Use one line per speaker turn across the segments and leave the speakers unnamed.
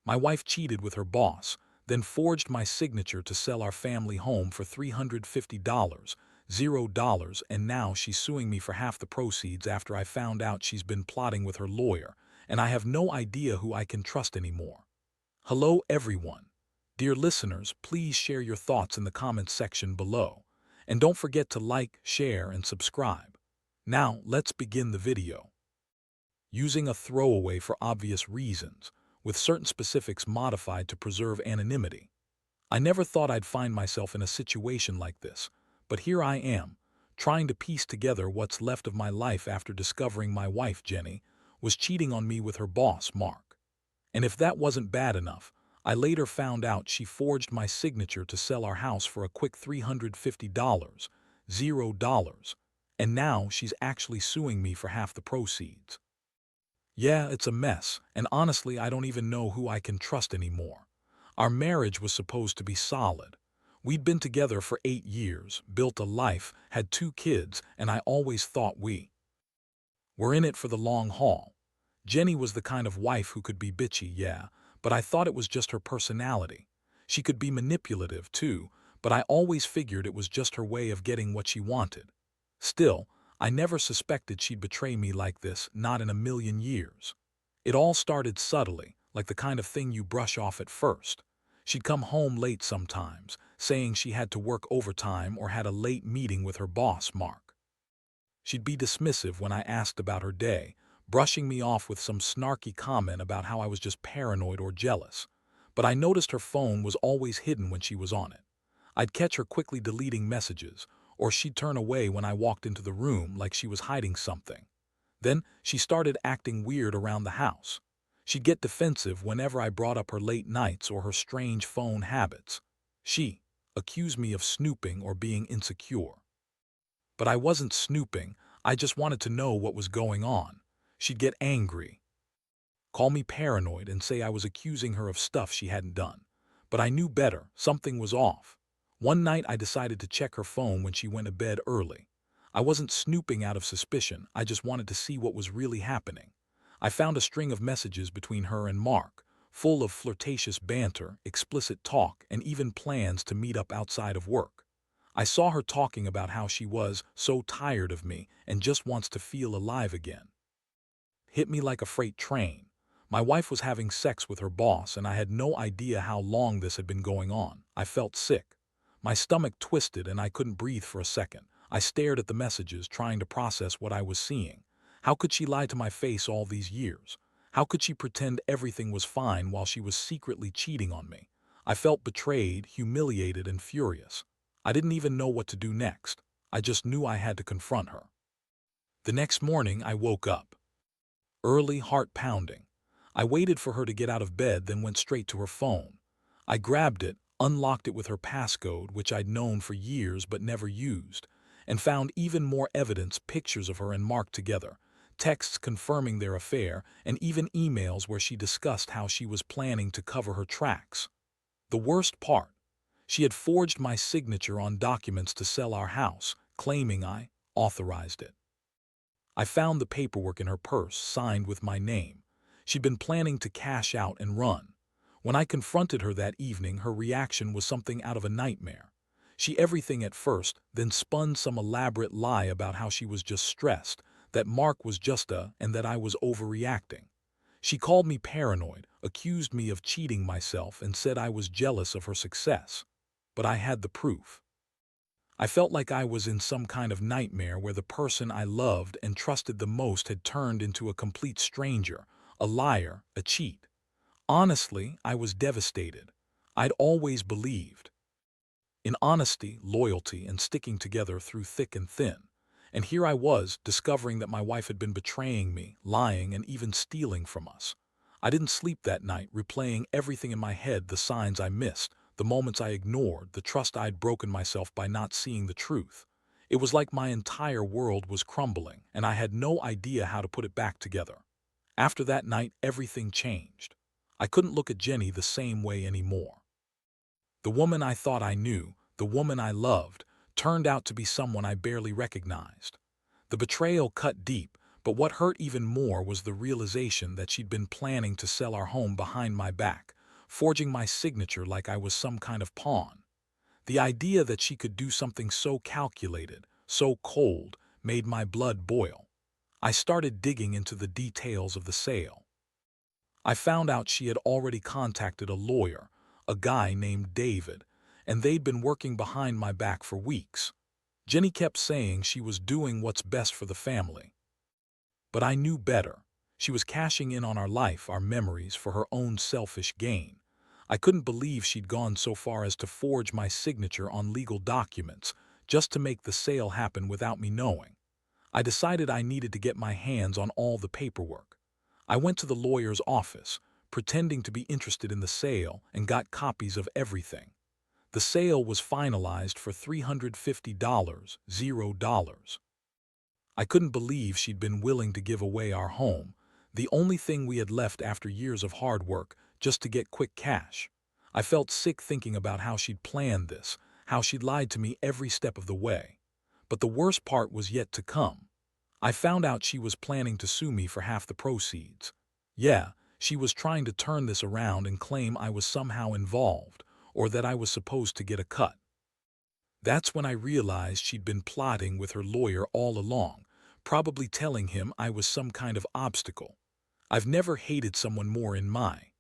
My wife cheated with her boss, then forged my signature to sell our family home for $350, $0, and now she's suing me for half the proceeds after I found out she's been plotting with her lawyer, and I have no idea who I can trust anymore. Hello, everyone. Dear listeners, please share your thoughts in the comments section below. And don't forget to like, share, and subscribe. Now, let's begin the video. Using a throwaway for obvious reasons, with certain specifics modified to preserve anonymity. I never thought I'd find myself in a situation like this, but here I am, trying to piece together what's left of my life after discovering my wife, Jenny, was cheating on me with her boss, Mark. And if that wasn't bad enough, I later found out she forged my signature to sell our house for a quick $350, $0, and now she's actually suing me for half the proceeds. Yeah, it's a mess, and honestly, I don't even know who I can trust anymore. Our marriage was supposed to be solid. We'd been together for 8 years, built a life, had 2 kids, and I always thought we were in it for the long haul. Jenny was the kind of wife who could be bitchy, yeah, but I thought it was just her personality. She could be manipulative, too, but I always figured it was just her way of getting what she wanted. Still, I never suspected she'd betray me like this, not in a million years. It all started subtly, like the kind of thing you brush off at first. She'd come home late sometimes, saying she had to work overtime or had a late meeting with her boss, Mark. She'd be dismissive when I asked about her day, brushing me off with some snarky comment about how I was just paranoid or jealous. But I noticed her phone was always hidden when she was on it. I'd catch her quickly deleting messages, or she'd turn away when I walked into the room like she was hiding something. Then she started acting weird around the house. She'd get defensive whenever I brought up her late nights or her strange phone habits. She accused me of snooping or being insecure. But I wasn't snooping, I just wanted to know what was going on. She'd get angry, call me paranoid, and say I was accusing her of stuff she hadn't done. But I knew better, something was off. One night I decided to check her phone when she went to bed early. I wasn't snooping out of suspicion, I just wanted to see what was really happening. I found a string of messages between her and Mark, full of flirtatious banter, explicit talk, and even plans to meet up outside of work. I saw her talking about how she was so tired of me and just wants to feel alive again. Hit me like a freight train. My wife was having sex with her boss, and I had no idea how long this had been going on. I felt sick. My stomach twisted and I couldn't breathe for a second. I stared at the messages, trying to process what I was seeing. How could she lie to my face all these years? How could she pretend everything was fine while she was secretly cheating on me? I felt betrayed, humiliated, and furious. I didn't even know what to do next. I just knew I had to confront her. The next morning, I woke up. Early, heart pounding. I waited for her to get out of bed, then went straight to her phone. I grabbed it, unlocked it with her passcode, which I'd known for years but never used, and found even more evidence, pictures of her and Mark together, texts confirming their affair, and even emails where she discussed how she was planning to cover her tracks. The worst part, she had forged my signature on documents to sell our house, claiming I authorized it. I found the paperwork in her purse, signed with my name. She'd been planning to cash out and run. When I confronted her that evening, her reaction was something out of a nightmare. She everything at first, then spun some elaborate lie about how she was just stressed, that Mark was and that I was overreacting. She called me paranoid, accused me of cheating myself, and said I was jealous of her success. But I had the proof. I felt like I was in some kind of nightmare where the person I loved and trusted the most had turned into a complete stranger, a liar, a cheat. Honestly, I was devastated. I'd always believed in honesty, loyalty, and sticking together through thick and thin. And here I was, discovering that my wife had been betraying me, lying, and even stealing from us. I didn't sleep that night, replaying everything in my head, the signs I missed, the moments I ignored, the trust I'd broken myself by not seeing the truth. It was like my entire world was crumbling, and I had no idea how to put it back together. After that night, everything changed. I couldn't look at Jenny the same way anymore. The woman I thought I knew, the woman I loved, turned out to be someone I barely recognized. The betrayal cut deep, But what hurt even more was the realization that she'd been planning to sell our home behind my back, forging my signature like I was some kind of pawn. The idea that she could do something so calculated, so cold, made my blood boil. I started digging into the details of the sale. I found out she had already contacted a lawyer, a guy named David, and they'd been working behind my back for weeks. Jenny kept saying she was doing what's best for the family. But I knew better. She was cashing in on our life, our memories, for her own selfish gain. I couldn't believe she'd gone so far as to forge my signature on legal documents just to make the sale happen without me knowing. I decided I needed to get my hands on all the paperwork. I went to the lawyer's office, pretending to be interested in the sale, and got copies of everything. The sale was finalized for $350, $0. I couldn't believe she'd been willing to give away our home, the only thing we had left after years of hard work, just to get quick cash. I felt sick thinking about how she'd planned this, how she'd lied to me every step of the way. But the worst part was yet to come. I found out she was planning to sue me for half the proceeds. Yeah, she was trying to turn this around and claim I was somehow involved, or that I was supposed to get a cut. That's when I realized she'd been plotting with her lawyer all along, probably telling him I was some kind of obstacle. I've never hated someone more in my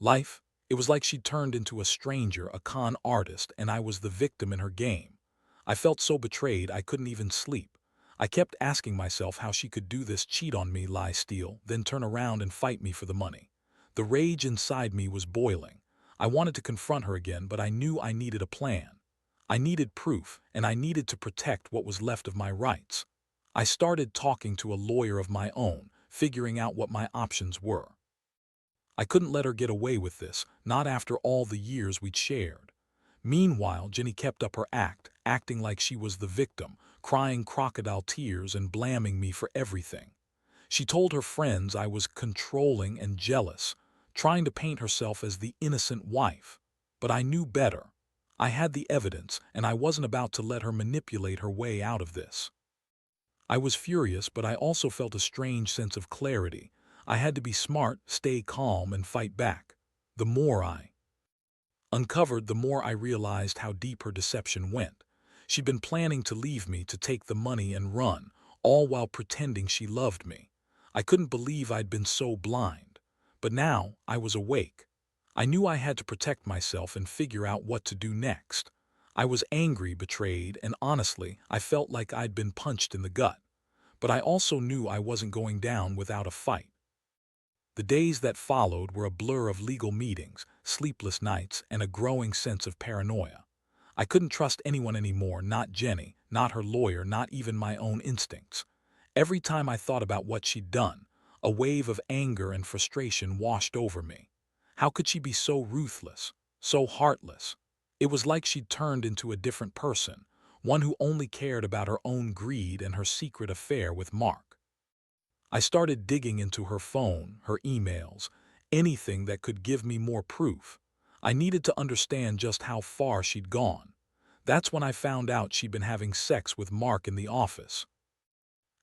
life. It was like she'd turned into a stranger, a con artist, and I was the victim in her game. I felt so betrayed I couldn't even sleep. I kept asking myself how she could do this, cheat on me, lie, steal, then turn around and fight me for the money. The rage inside me was boiling. I wanted to confront her again, but I knew I needed a plan. I needed proof, and I needed to protect what was left of my rights. I started talking to a lawyer of my own, figuring out what my options were. I couldn't let her get away with this, not after all the years we'd shared. Meanwhile, Jenny kept up her act, acting like she was the victim, crying crocodile tears and blaming me for everything. She told her friends I was controlling and jealous, trying to paint herself as the innocent wife. But I knew better. I had the evidence, and I wasn't about to let her manipulate her way out of this. I was furious, but I also felt a strange sense of clarity. I had to be smart, stay calm, and fight back. The more I uncovered, the more I realized how deep her deception went. She'd been planning to leave me, to take the money and run, all while pretending she loved me. I couldn't believe I'd been so blind. But now I was awake. I knew I had to protect myself and figure out what to do next. I was angry, betrayed, and honestly, I felt like I'd been punched in the gut. But I also knew I wasn't going down without a fight. The days that followed were a blur of legal meetings, sleepless nights, and a growing sense of paranoia. I couldn't trust anyone anymore, not Jenny, not her lawyer, not even my own instincts. Every time I thought about what she'd done, a wave of anger and frustration washed over me. How could she be so ruthless, so heartless? It was like she'd turned into a different person, one who only cared about her own greed and her secret affair with Mark. I started digging into her phone, her emails, anything that could give me more proof. I needed to understand just how far she'd gone. That's when I found out she'd been having sex with Mark in the office,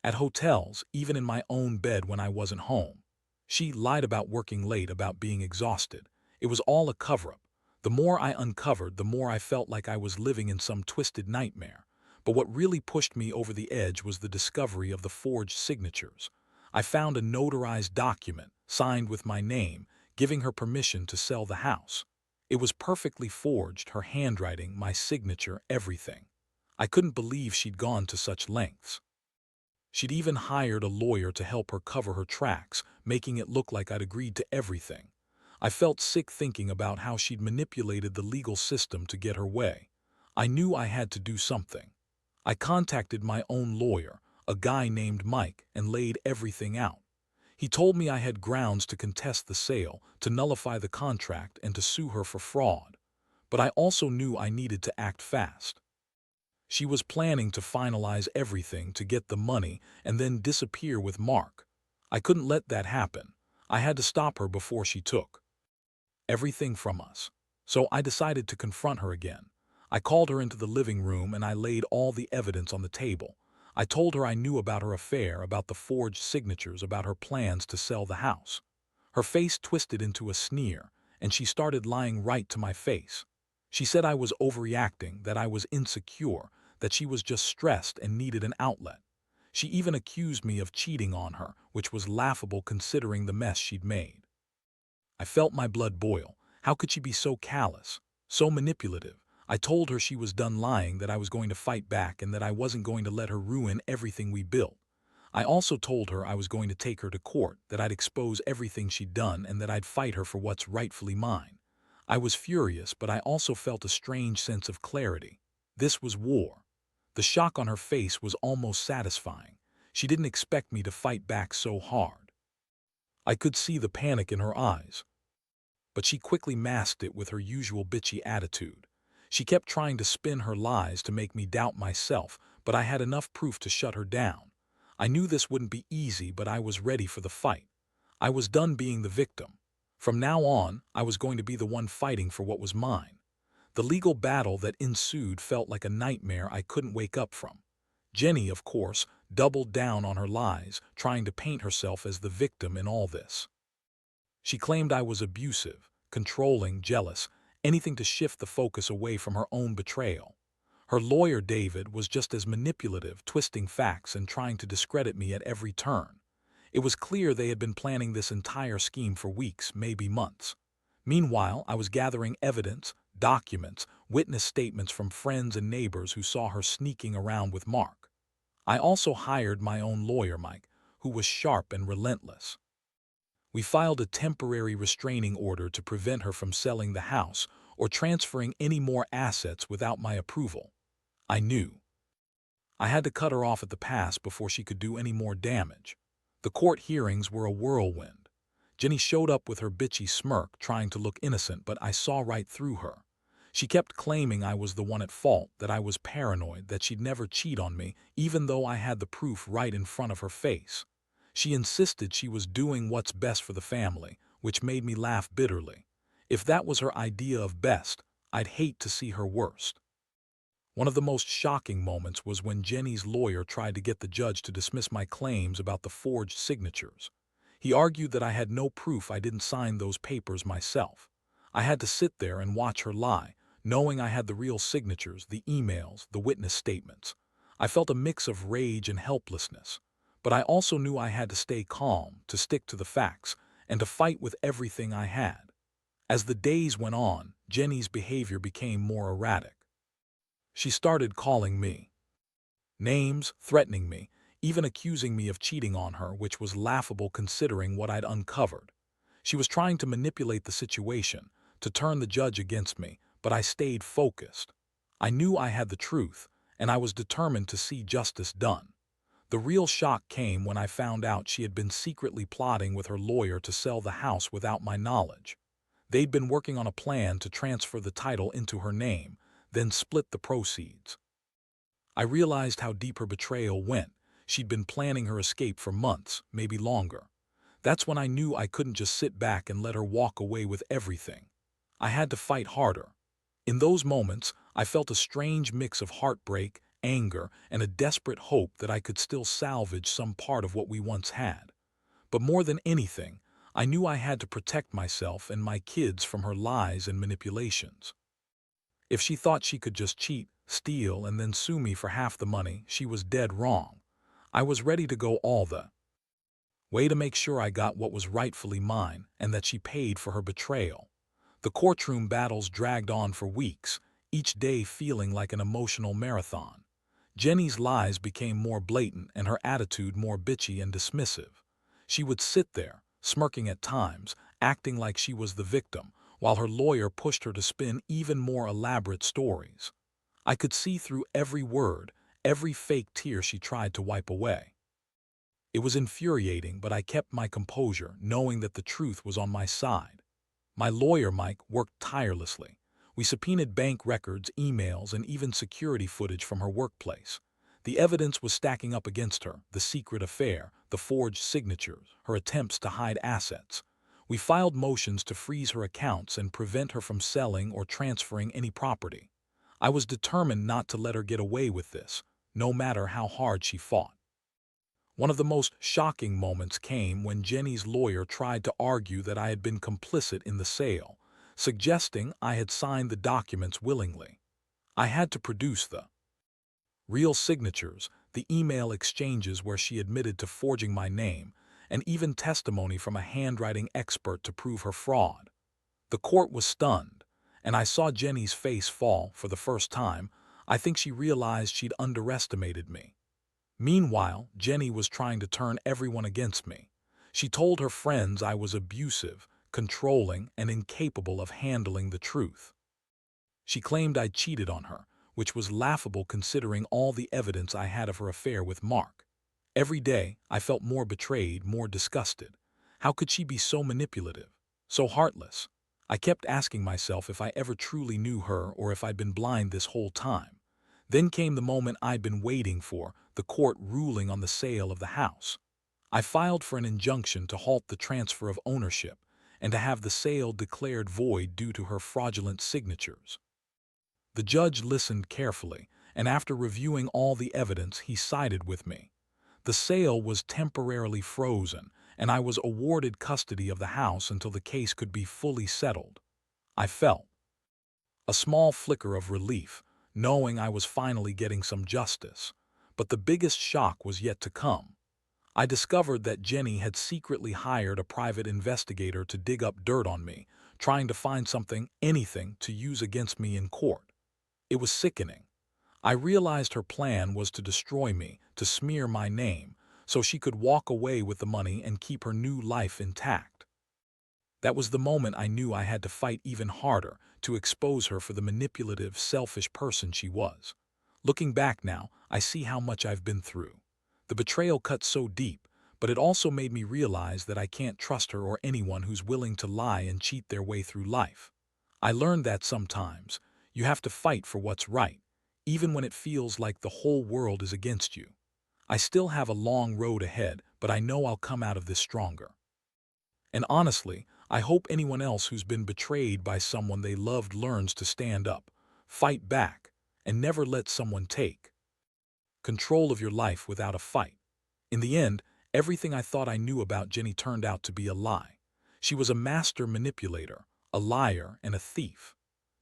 at hotels, even in my own bed when I wasn't home. She lied about working late, about being exhausted. It was all a cover-up. The more I uncovered, the more I felt like I was living in some twisted nightmare. But what really pushed me over the edge was the discovery of the forged signatures. I found a notarized document, signed with my name, giving her permission to sell the house. It was perfectly forged, her handwriting, my signature, everything. I couldn't believe she'd gone to such lengths. She'd even hired a lawyer to help her cover her tracks, making it look like I'd agreed to everything. I felt sick thinking about how she'd manipulated the legal system to get her way. I knew I had to do something. I contacted my own lawyer, a guy named Mike, and laid everything out. He told me I had grounds to contest the sale, to nullify the contract, and to sue her for fraud. But I also knew I needed to act fast. She was planning to finalize everything, to get the money, and then disappear with Mark. I couldn't let that happen. I had to stop her before she took everything from us. So I decided to confront her again. I called her into the living room and I laid all the evidence on the table. I told her I knew about her affair, about the forged signatures, about her plans to sell the house. Her face twisted into a sneer, and she started lying right to my face. She said I was overreacting, that I was insecure, that she was just stressed and needed an outlet. She even accused me of cheating on her, which was laughable considering the mess she'd made. I felt my blood boil. How could she be so callous, so manipulative? I told her she was done lying, that I was going to fight back, and that I wasn't going to let her ruin everything we built. I also told her I was going to take her to court, that I'd expose everything she'd done, and that I'd fight her for what's rightfully mine. I was furious, but I also felt a strange sense of clarity. This was war. The shock on her face was almost satisfying. She didn't expect me to fight back so hard. I could see the panic in her eyes, but she quickly masked it with her usual bitchy attitude. She kept trying to spin her lies to make me doubt myself, but I had enough proof to shut her down. I knew this wouldn't be easy, but I was ready for the fight. I was done being the victim. From now on, I was going to be the one fighting for what was mine. The legal battle that ensued felt like a nightmare I couldn't wake up from. Jenny, of course, doubled down on her lies, trying to paint herself as the victim in all this. She claimed I was abusive, controlling, jealous, anything to shift the focus away from her own betrayal. Her lawyer, David, was just as manipulative, twisting facts and trying to discredit me at every turn. It was clear they had been planning this entire scheme for weeks, maybe months. Meanwhile, I was gathering evidence, documents, witness statements from friends and neighbors who saw her sneaking around with Mark. I also hired my own lawyer, Mike, who was sharp and relentless. We filed a temporary restraining order to prevent her from selling the house or transferring any more assets without my approval. I knew I had to cut her off at the pass before she could do any more damage. The court hearings were a whirlwind. Jenny showed up with her bitchy smirk, trying to look innocent, but I saw right through her. She kept claiming I was the one at fault, that I was paranoid, that she'd never cheat on me, even though I had the proof right in front of her face. She insisted she was doing what's best for the family, which made me laugh bitterly. If that was her idea of best, I'd hate to see her worst. One of the most shocking moments was when Jenny's lawyer tried to get the judge to dismiss my claims about the forged signatures. He argued that I had no proof I didn't sign those papers myself. I had to sit there and watch her lie, knowing I had the real signatures, the emails, the witness statements. I felt a mix of rage and helplessness, but I also knew I had to stay calm, to stick to the facts, and to fight with everything I had. As the days went on, Jenny's behavior became more erratic. She started calling me names, threatening me, even accusing me of cheating on her, which was laughable considering what I'd uncovered. She was trying to manipulate the situation, to turn the judge against me, but I stayed focused. I knew I had the truth, and I was determined to see justice done. The real shock came when I found out she had been secretly plotting with her lawyer to sell the house without my knowledge. They'd been working on a plan to transfer the title into her name, then split the proceeds. I realized how deep her betrayal went. She'd been planning her escape for months, maybe longer. That's when I knew I couldn't just sit back and let her walk away with everything. I had to fight harder. In those moments, I felt a strange mix of heartbreak, anger, and a desperate hope that I could still salvage some part of what we once had. But more than anything, I knew I had to protect myself and my kids from her lies and manipulations. If she thought she could just cheat, steal, and then sue me for half the money, she was dead wrong. I was ready to go all the way to make sure I got what was rightfully mine and that she paid for her betrayal. The courtroom battles dragged on for weeks, each day feeling like an emotional marathon. Jenny's lies became more blatant and her attitude more bitchy and dismissive. She would sit there, smirking at times, acting like she was the victim, while her lawyer pushed her to spin even more elaborate stories. I could see through every word, every fake tear she tried to wipe away. It was infuriating, but I kept my composure, knowing that the truth was on my side. My lawyer, Mike, worked tirelessly. We subpoenaed bank records, emails, and even security footage from her workplace. The evidence was stacking up against her: the secret affair, the forged signatures, her attempts to hide assets. We filed motions to freeze her accounts and prevent her from selling or transferring any property. I was determined not to let her get away with this. no matter how hard she fought. One of the most shocking moments came when Jenny's lawyer tried to argue that I had been complicit in the sale, suggesting I had signed the documents willingly. I had to produce the real signatures, the email exchanges where she admitted to forging my name, and even testimony from a handwriting expert to prove her fraud. The court was stunned, and I saw Jenny's face fall for the first time. I think she realized she'd underestimated me. Meanwhile, Jenny was trying to turn everyone against me. She told her friends I was abusive, controlling, and incapable of handling the truth. She claimed I'd cheated on her, which was laughable considering all the evidence I had of her affair with Mark. Every day, I felt more betrayed, more disgusted. How could she be so manipulative, so heartless? I kept asking myself if I ever truly knew her or if I'd been blind this whole time. Then came the moment I'd been waiting for, the court ruling on the sale of the house. I filed for an injunction to halt the transfer of ownership and to have the sale declared void due to her fraudulent signatures. The judge listened carefully, and after reviewing all the evidence, he sided with me. The sale was temporarily frozen, and I was awarded custody of the house until the case could be fully settled. I felt a small flicker of relief, knowing I was finally getting some justice. But the biggest shock was yet to come. I discovered that Jenny had secretly hired a private investigator to dig up dirt on me, trying to find something, anything, to use against me in court. It was sickening. I realized her plan was to destroy me, to smear my name, so she could walk away with the money and keep her new life intact. That was the moment I knew I had to fight even harder to expose her for the manipulative, selfish person she was. Looking back now, I see how much I've been through. The betrayal cut so deep, but it also made me realize that I can't trust her or anyone who's willing to lie and cheat their way through life. I learned that sometimes you have to fight for what's right, even when it feels like the whole world is against you. I still have a long road ahead, but I know I'll come out of this stronger. And honestly, I hope anyone else who's been betrayed by someone they loved learns to stand up, fight back, and never let someone take control of your life without a fight. In the end, everything I thought I knew about Jenny turned out to be a lie. She was a master manipulator, a liar, and a thief.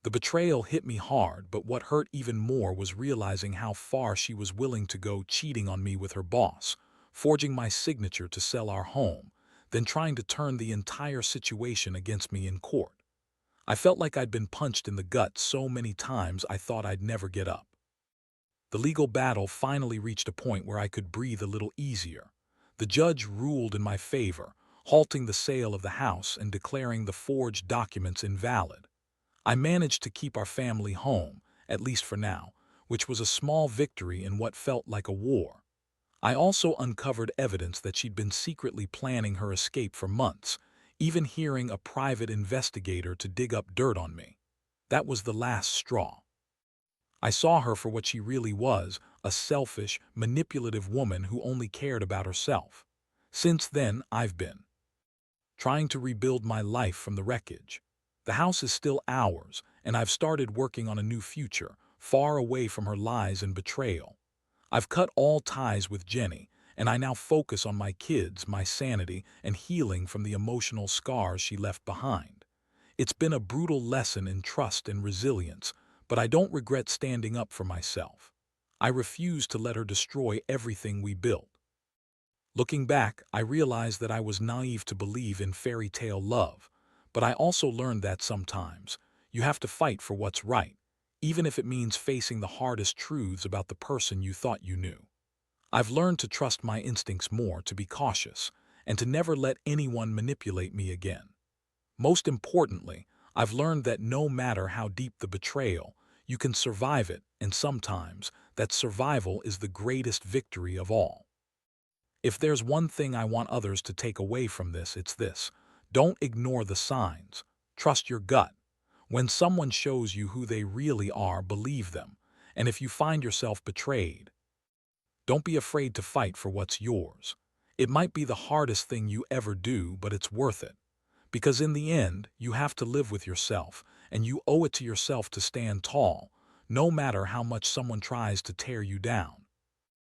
The betrayal hit me hard, but what hurt even more was realizing how far she was willing to go, cheating on me with her boss, forging my signature to sell our home, then trying to turn the entire situation against me in court. I felt like I'd been punched in the gut so many times I thought I'd never get up. The legal battle finally reached a point where I could breathe a little easier. The judge ruled in my favor, halting the sale of the house and declaring the forged documents invalid. I managed to keep our family home, at least for now, which was a small victory in what felt like a war. I also uncovered evidence that she'd been secretly planning her escape for months, even hiring a private investigator to dig up dirt on me. That was the last straw. I saw her for what she really was, a selfish, manipulative woman who only cared about herself. Since then, I've been trying to rebuild my life from the wreckage. The house is still ours, and I've started working on a new future, far away from her lies and betrayal. I've cut all ties with Jenny, and I now focus on my kids, my sanity, and healing from the emotional scars she left behind. It's been a brutal lesson in trust and resilience, but I don't regret standing up for myself. I refuse to let her destroy everything we built. Looking back, I realized that I was naive to believe in fairy tale love, but I also learned that sometimes you have to fight for what's right, even if it means facing the hardest truths about the person you thought you knew. I've learned to trust my instincts more, to be cautious, and to never let anyone manipulate me again. Most importantly, I've learned that no matter how deep the betrayal, you can survive it, and sometimes that survival is the greatest victory of all. If there's one thing I want others to take away from this, it's this: don't ignore the signs. Trust your gut. When someone shows you who they really are, believe them. And if you find yourself betrayed, don't be afraid to fight for what's yours. It might be the hardest thing you ever do, but it's worth it. Because in the end, you have to live with yourself, and you owe it to yourself to stand tall, no matter how much someone tries to tear you down.